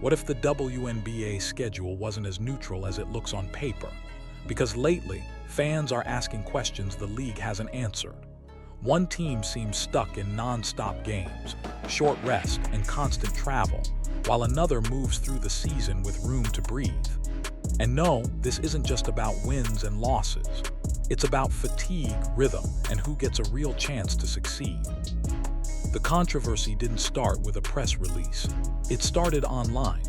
What if the WNBA schedule wasn't as neutral as it looks on paper? Because lately, fans are asking questions the league hasn't answered. One team seems stuck in non-stop games, short rest, and constant travel, while another moves through the season with room to breathe. And no, this isn't just about wins and losses. It's about fatigue, rhythm, and who gets a real chance to succeed. The controversy didn't start with a press release. It started online.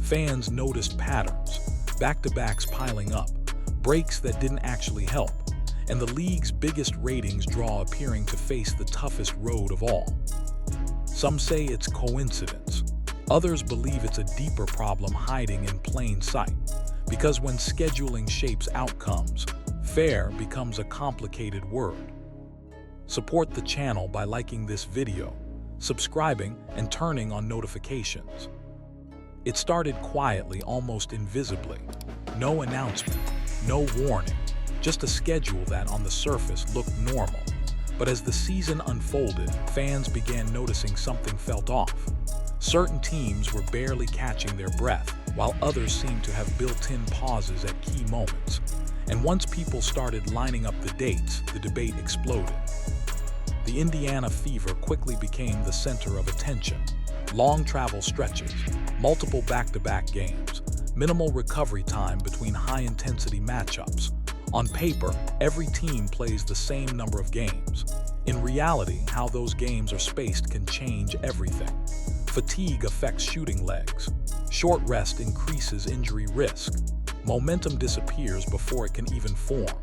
Fans noticed patterns, back-to-backs piling up, breaks that didn't actually help, and the league's biggest ratings draw appearing to face the toughest road of all. Some say it's coincidence. Others believe it's a deeper problem hiding in plain sight. Because when scheduling shapes outcomes, fair becomes a complicated word. Support the channel by liking this video, subscribing, and turning on notifications. It started quietly, almost invisibly. No announcement, no warning, just a schedule that on the surface looked normal. But as the season unfolded, fans began noticing something felt off. Certain teams were barely catching their breath, while others seemed to have built-in pauses at key moments. And once people started lining up the dates, the debate exploded. The Indiana fever quickly became the center of attention. Long travel stretches, multiple back-to-back games, minimal recovery time between high-intensity matchups. On paper, every team plays the same number of games. In reality, how those games are spaced can change everything. Fatigue affects shooting legs. Short rest increases injury risk. Momentum disappears before it can even form.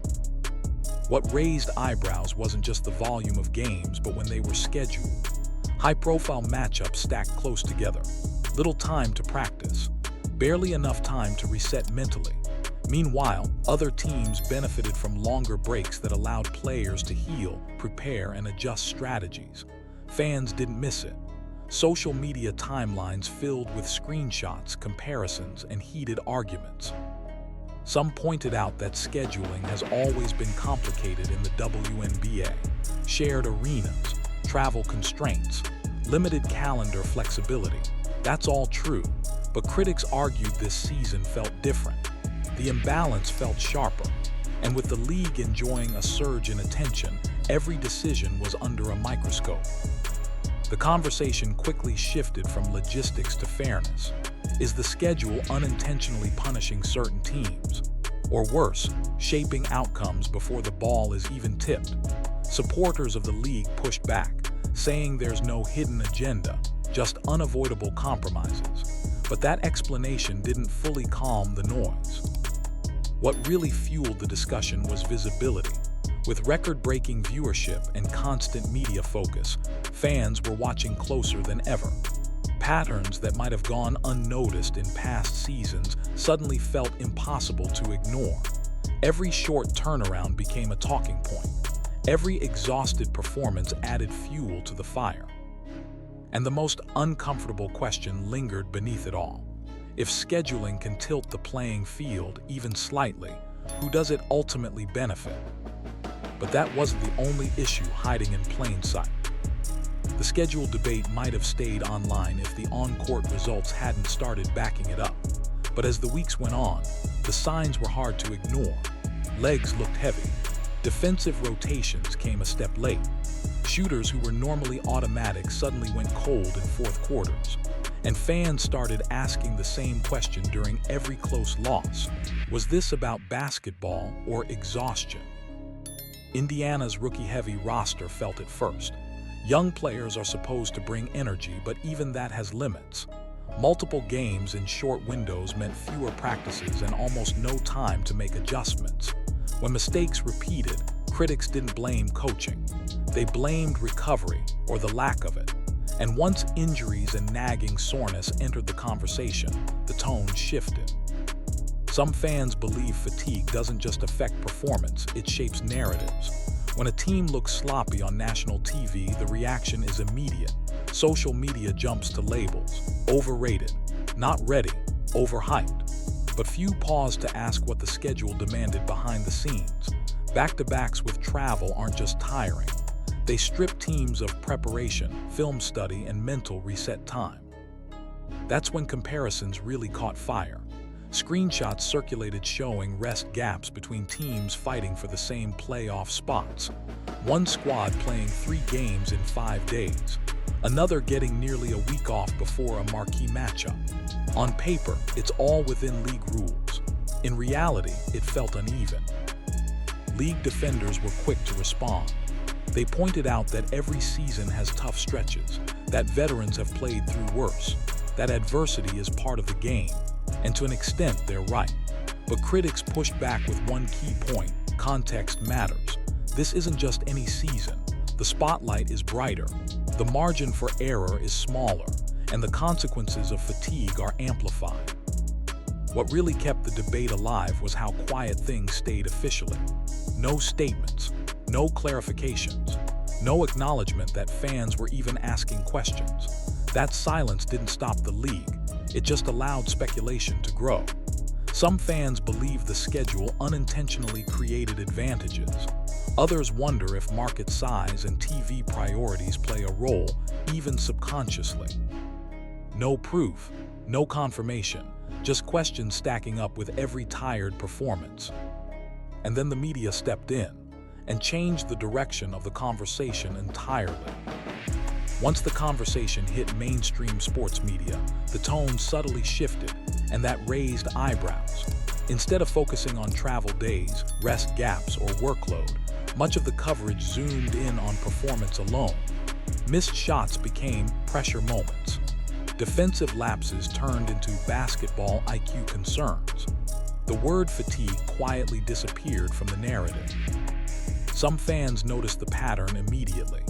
What raised eyebrows wasn't just the volume of games, but when they were scheduled. High-profile matchups stacked close together. Little time to practice. Barely enough time to reset mentally. Meanwhile, other teams benefited from longer breaks that allowed players to heal, prepare, and adjust strategies. Fans didn't miss it. Social media timelines filled with screenshots, comparisons, and heated arguments. Some pointed out that scheduling has always been complicated in the WNBA. Shared arenas, travel constraints, limited calendar flexibility. That's all true, but critics argued this season felt different. The imbalance felt sharper, and with the league enjoying a surge in attention, every decision was under a microscope. The conversation quickly shifted from logistics to fairness. Is the schedule unintentionally punishing certain teams? Or worse, shaping outcomes before the ball is even tipped? Supporters of the league pushed back, saying there's no hidden agenda, just unavoidable compromises. But that explanation didn't fully calm the noise. What really fueled the discussion was visibility. With record-breaking viewership and constant media focus, fans were watching closer than ever. Patterns that might have gone unnoticed in past seasons suddenly felt impossible to ignore. Every short turnaround became a talking point. Every exhausted performance added fuel to the fire. And the most uncomfortable question lingered beneath it all. If scheduling can tilt the playing field even slightly, who does it ultimately benefit? But that wasn't the only issue hiding in plain sight. The schedule debate might have stayed online if the on-court results hadn't started backing it up. But as the weeks went on, the signs were hard to ignore. Legs looked heavy. Defensive rotations came a step late. Shooters who were normally automatic suddenly went cold in fourth quarters. And fans started asking the same question during every close loss. Was this about basketball or exhaustion? Indiana's rookie-heavy roster felt it first. Young players are supposed to bring energy, but even that has limits. Multiple games in short windows meant fewer practices and almost no time to make adjustments. When mistakes repeated, critics didn't blame coaching. They blamed recovery, or the lack of it. And once injuries and nagging soreness entered the conversation, the tone shifted. Some fans believe fatigue doesn't just affect performance, it shapes narratives. When a team looks sloppy on national TV, the reaction is immediate. Social media jumps to labels: overrated, not ready, overhyped. But few pause to ask what the schedule demanded behind the scenes. Back-to-backs with travel aren't just tiring. They strip teams of preparation, film study, and mental reset time. That's when comparisons really caught fire. Screenshots circulated showing rest gaps between teams fighting for the same playoff spots. One squad playing 3 games in 5 days, another getting nearly a week off before a marquee matchup. On paper, it's all within league rules. In reality, it felt uneven. League defenders were quick to respond. They pointed out that every season has tough stretches, that veterans have played through worse, that adversity is part of the game, and to an extent they're right. But critics pushed back with one key point: context matters. This isn't just any season. The spotlight is brighter, the margin for error is smaller, and the consequences of fatigue are amplified. What really kept the debate alive was how quiet things stayed officially. No statements, no clarifications, no acknowledgement that fans were even asking questions. That silence didn't stop the league, it just allowed speculation to grow. Some fans believe the schedule unintentionally created advantages. Others wonder if market size and TV priorities play a role, even subconsciously. No proof, no confirmation, just questions stacking up with every tired performance. And then the media stepped in and changed the direction of the conversation entirely. Once the conversation hit mainstream sports media, the tone subtly shifted, and that raised eyebrows. Instead of focusing on travel days, rest gaps, or workload, much of the coverage zoomed in on performance alone. Missed shots became pressure moments. Defensive lapses turned into basketball IQ concerns. The word fatigue quietly disappeared from the narrative. Some fans noticed the pattern immediately.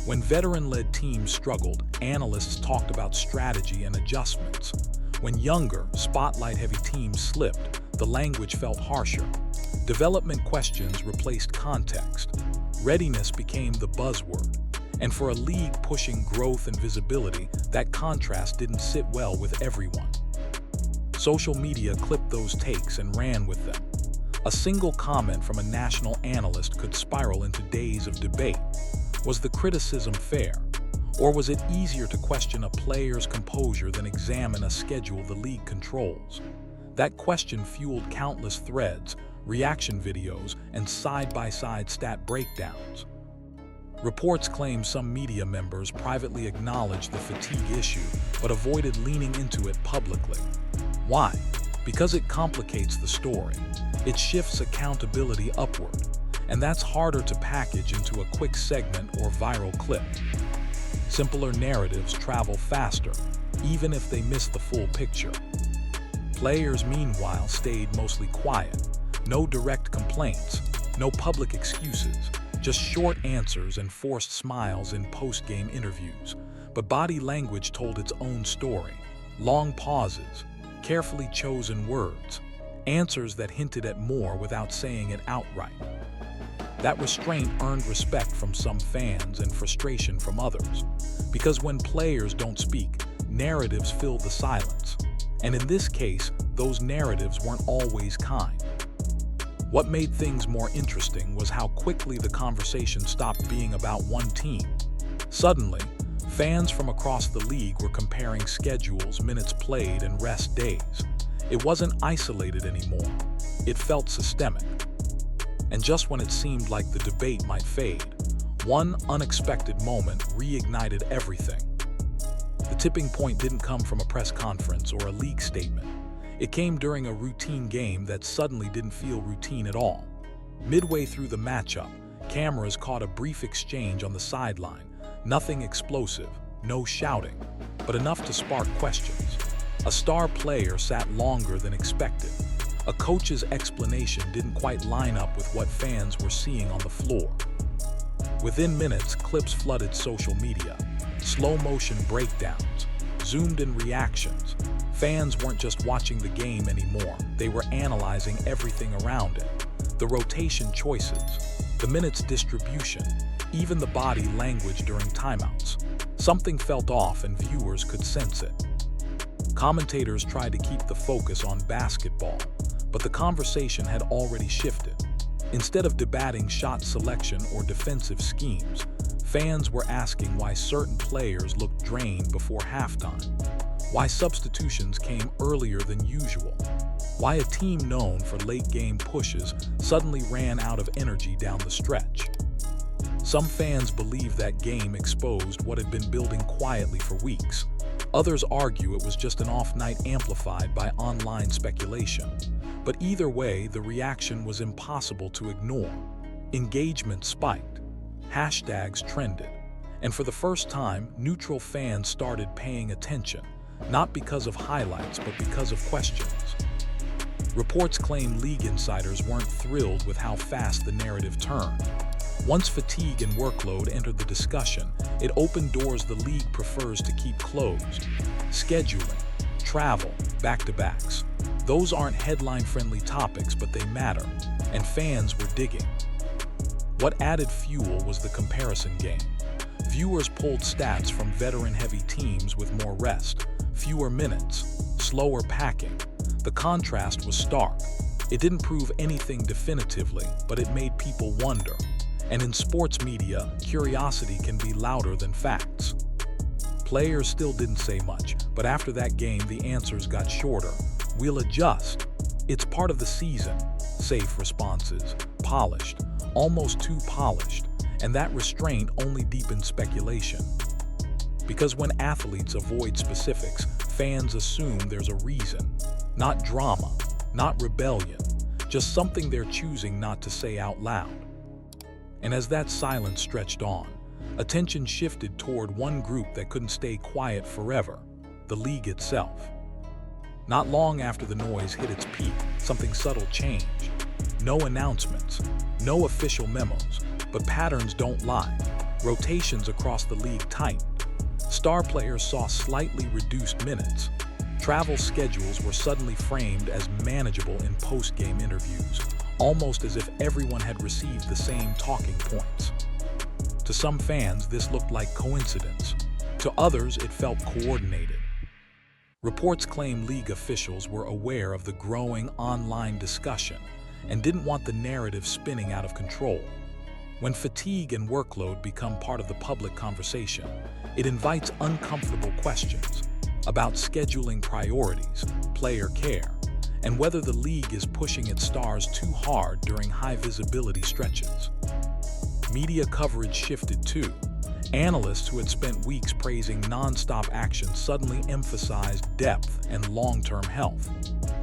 When veteran-led teams struggled, analysts talked about strategy and adjustments. When younger, spotlight-heavy teams slipped, the language felt harsher. Development questions replaced context. Readiness became the buzzword. And for a league pushing growth and visibility, that contrast didn't sit well with everyone. Social media clipped those takes and ran with them. A single comment from a national analyst could spiral into days of debate. Was the criticism fair? Or was it easier to question a player's composure than examine a schedule the league controls? That question fueled countless threads, reaction videos, and side-by-side stat breakdowns. Reports claim some media members privately acknowledged the fatigue issue, but avoided leaning into it publicly. Why? Because it complicates the story. It shifts accountability upward, and that's harder to package into a quick segment or viral clip. Simpler narratives travel faster, even if they miss the full picture. Players, meanwhile, stayed mostly quiet. No direct complaints, no public excuses, just short answers and forced smiles in post-game interviews. But body language told its own story. Long pauses, carefully chosen words, answers that hinted at more without saying it outright. That restraint earned respect from some fans and frustration from others. Because when players don't speak, narratives fill the silence. And in this case, those narratives weren't always kind. What made things more interesting was how quickly the conversation stopped being about one team. Suddenly, fans from across the league were comparing schedules, minutes played, and rest days. It wasn't isolated anymore. It felt systemic. And just when it seemed like the debate might fade, one unexpected moment reignited everything. The tipping point didn't come from a press conference or a league statement. It came during a routine game that suddenly didn't feel routine at all. Midway through the matchup, cameras caught a brief exchange on the sideline. Nothing explosive, no shouting, but enough to spark questions. A star player sat longer than expected. A coach's explanation didn't quite line up with what fans were seeing on the floor. Within minutes, clips flooded social media. Slow-motion breakdowns, zoomed-in reactions. Fans weren't just watching the game anymore. They were analyzing everything around it. The rotation choices, the minutes distribution, even the body language during timeouts. Something felt off and viewers could sense it. Commentators tried to keep the focus on basketball, but the conversation had already shifted. Instead of debating shot selection or defensive schemes, fans were asking why certain players looked drained before halftime. why substitutions came earlier than usual, why a team known for late-game pushes suddenly ran out of energy down the stretch. Some fans believe that game exposed what had been building quietly for weeks. Others argue it was just an off night amplified by online speculation. But either way, the reaction was impossible to ignore. Engagement spiked. Hashtags trended. And for the first time, neutral fans started paying attention, not because of highlights, but because of questions. Reports claim league insiders weren't thrilled with how fast the narrative turned. Once fatigue and workload entered the discussion, it opened doors the league prefers to keep closed. Scheduling, travel, back-to-backs. Those aren't headline-friendly topics, but they matter, and fans were digging. What added fuel was the comparison game. Viewers pulled stats from veteran-heavy teams with more rest, fewer minutes, slower packing. The contrast was stark. It didn't prove anything definitively, but it made people wonder. And in sports media, curiosity can be louder than facts. Players still didn't say much, but after that game, the answers got shorter. "We'll adjust. It's part of the season." Safe responses. Polished. Almost too polished. And that restraint only deepened speculation. Because when athletes avoid specifics, fans assume there's a reason. Not drama, not rebellion, just something they're choosing not to say out loud. And as that silence stretched on, attention shifted toward one group that couldn't stay quiet forever: the league itself. Not long after the noise hit its peak, something subtle changed. No announcements, no official memos, but patterns don't lie. Rotations across the league tightened. Star players saw slightly reduced minutes. Travel schedules were suddenly framed as manageable in post-game interviews, almost as if everyone had received the same talking points. To some fans, this looked like coincidence. To others, it felt coordinated. Reports claim league officials were aware of the growing online discussion and didn't want the narrative spinning out of control. When fatigue and workload become part of the public conversation, it invites uncomfortable questions about scheduling priorities, player care, and whether the league is pushing its stars too hard during high-visibility stretches. Media coverage shifted too. Analysts who had spent weeks praising non-stop action suddenly emphasized depth and long-term health.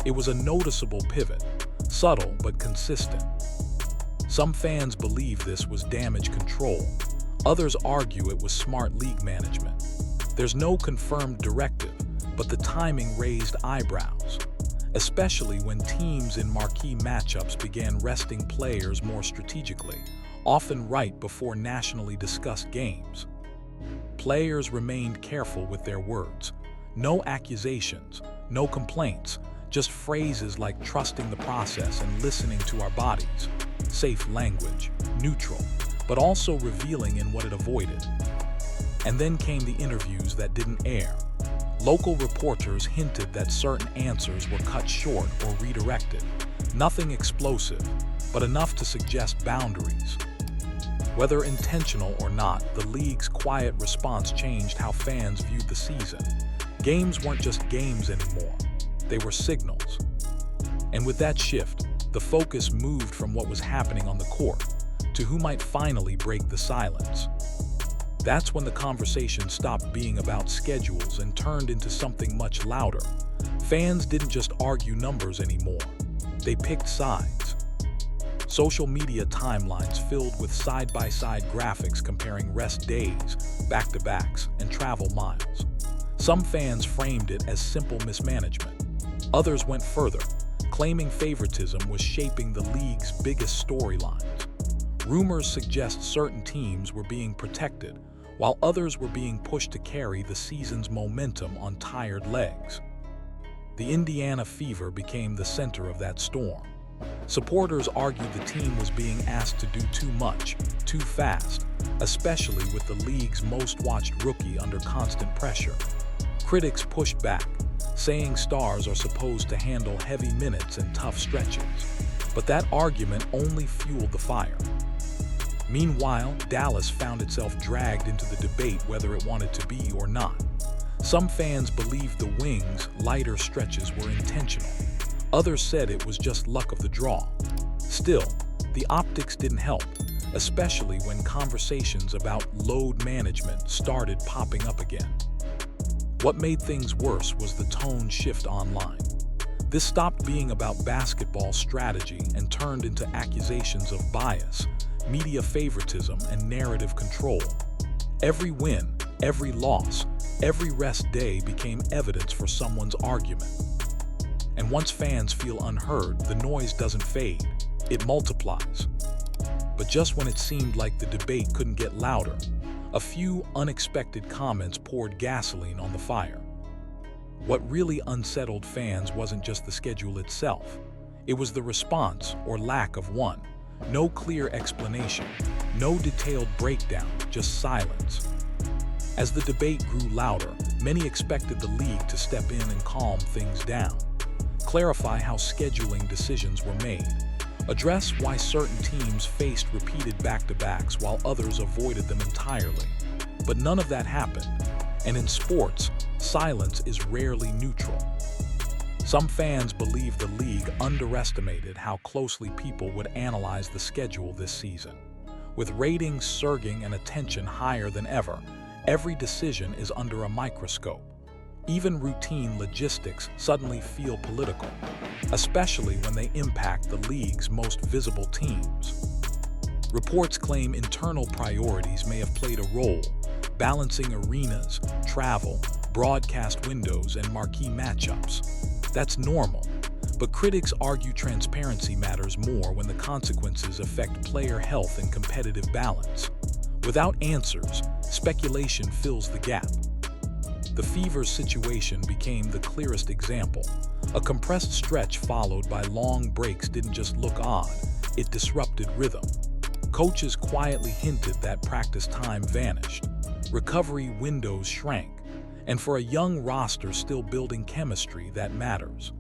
It was a noticeable pivot, subtle but consistent. Some fans believe this was damage control. Others argue it was smart league management. There's no confirmed directive, but the timing raised eyebrows, especially when teams in marquee matchups began resting players more strategically, often right before nationally discussed games. Players remained careful with their words. No accusations, no complaints, just phrases like trusting the process and listening to our bodies. Safe language, neutral, but also revealing in what it avoided. And then came the interviews that didn't air. Local reporters hinted that certain answers were cut short or redirected. Nothing explosive, but enough to suggest boundaries. Whether intentional or not, the league's quiet response changed how fans viewed the season. Games weren't just games anymore. They were signals. And with that shift, the focus moved from what was happening on the court to who might finally break the silence. That's when the conversation stopped being about schedules and turned into something much louder. Fans didn't just argue numbers anymore. They picked sides. Social media timelines filled with side-by-side graphics comparing rest days, back-to-backs, and travel miles. Some fans framed it as simple mismanagement. Others went further, claiming favoritism was shaping the league's biggest storylines. Rumors suggest certain teams were being protected, while others were being pushed to carry the season's momentum on tired legs. The Indiana fever became the center of that storm. Supporters argued the team was being asked to do too much, too fast, especially with the league's most-watched rookie under constant pressure. Critics pushed back, saying stars are supposed to handle heavy minutes and tough stretches. But that argument only fueled the fire. Meanwhile, Dallas found itself dragged into the debate whether it wanted to be or not. Some fans believed the Wings' lighter stretches were intentional. Others said it was just luck of the draw. Still, the optics didn't help, especially when conversations about load management started popping up again. What made things worse was the tone shift online. This stopped being about basketball strategy and turned into accusations of bias, media favoritism, and narrative control. Every win, every loss, every rest day became evidence for someone's argument. And once fans feel unheard, the noise doesn't fade, it multiplies. But just when it seemed like the debate couldn't get louder, a few unexpected comments poured gasoline on the fire. What really unsettled fans wasn't just the schedule itself. It was the response, or lack of one. No clear explanation, no detailed breakdown, just silence. As the debate grew louder, many expected the league to step in and calm things down, clarify how scheduling decisions were made, address why certain teams faced repeated back-to-backs while others avoided them entirely. But none of that happened. And in sports, silence is rarely neutral. Some fans believe the league underestimated how closely people would analyze the schedule this season. With ratings surging and attention higher than ever, every decision is under a microscope. Even routine logistics suddenly feel political, especially when they impact the league's most visible teams. Reports claim internal priorities may have played a role, balancing arenas, travel, broadcast windows, and marquee matchups. That's normal, but critics argue transparency matters more when the consequences affect player health and competitive balance. Without answers, speculation fills the gap. The Fever's situation became the clearest example. A compressed stretch followed by long breaks didn't just look odd, it disrupted rhythm. Coaches quietly hinted that practice time vanished. Recovery windows shrank, and for a young roster still building chemistry, that matters.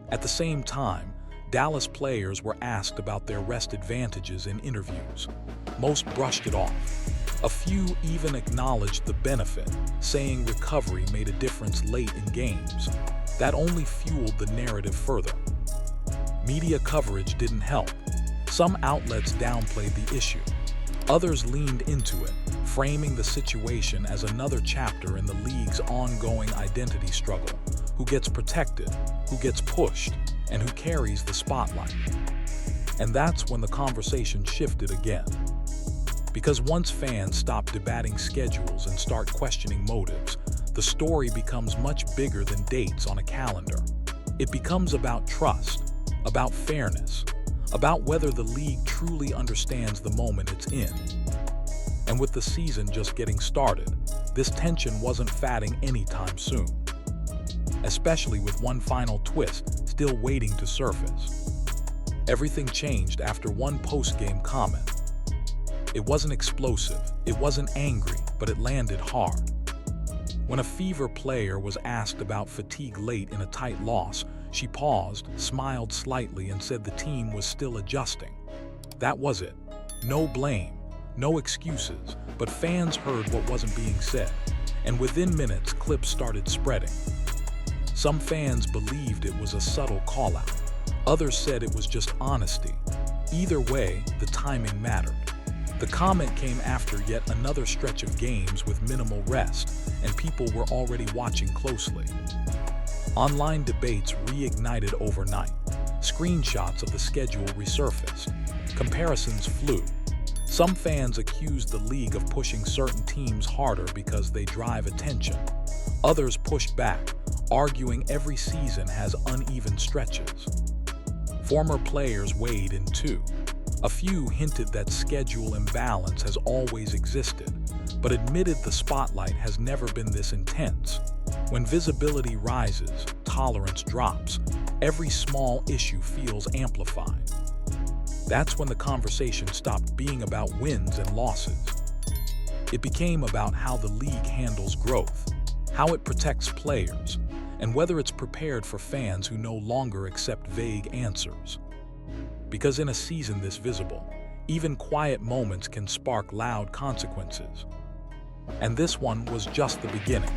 At the same time, Dallas players were asked about their rest advantages in interviews. Most brushed it off. A few even acknowledged the benefit, saying recovery made a difference late in games. That only fueled the narrative further. Media coverage didn't help. Some outlets downplayed the issue. Others leaned into it, framing the situation as another chapter in the league's ongoing identity struggle. Who gets protected, who gets pushed, and who carries the spotlight. And that's when the conversation shifted again. Because once fans stop debating schedules and start questioning motives, the story becomes much bigger than dates on a calendar. It becomes about trust, about fairness, about whether the league truly understands the moment it's in. And with the season just getting started, this tension wasn't fatting anytime soon. Especially with one final twist still waiting to surface. Everything changed after one post-game comment. It wasn't explosive, it wasn't angry, but it landed hard. When a Fever player was asked about fatigue late in a tight loss, she paused, smiled slightly, and said the team was still adjusting. That was it. No blame, no excuses, but fans heard what wasn't being said, and within minutes, clips started spreading. Some fans believed it was a subtle call-out. Others said it was just honesty. Either way, the timing mattered. The comment came after yet another stretch of games with minimal rest, and people were already watching closely. Online debates reignited overnight. Screenshots of the schedule resurfaced. Comparisons flew. Some fans accused the league of pushing certain teams harder because they drive attention. Others pushed back, arguing every season has uneven stretches. Former players weighed in too. A few hinted that schedule imbalance has always existed, but admitted the spotlight has never been this intense. When visibility rises, tolerance drops. Every small issue feels amplified. That's when the conversation stopped being about wins and losses. It became about how the league handles growth, how it protects players, and whether it's prepared for fans who no longer accept vague answers. Because in a season this visible, even quiet moments can spark loud consequences. And this one was just the beginning.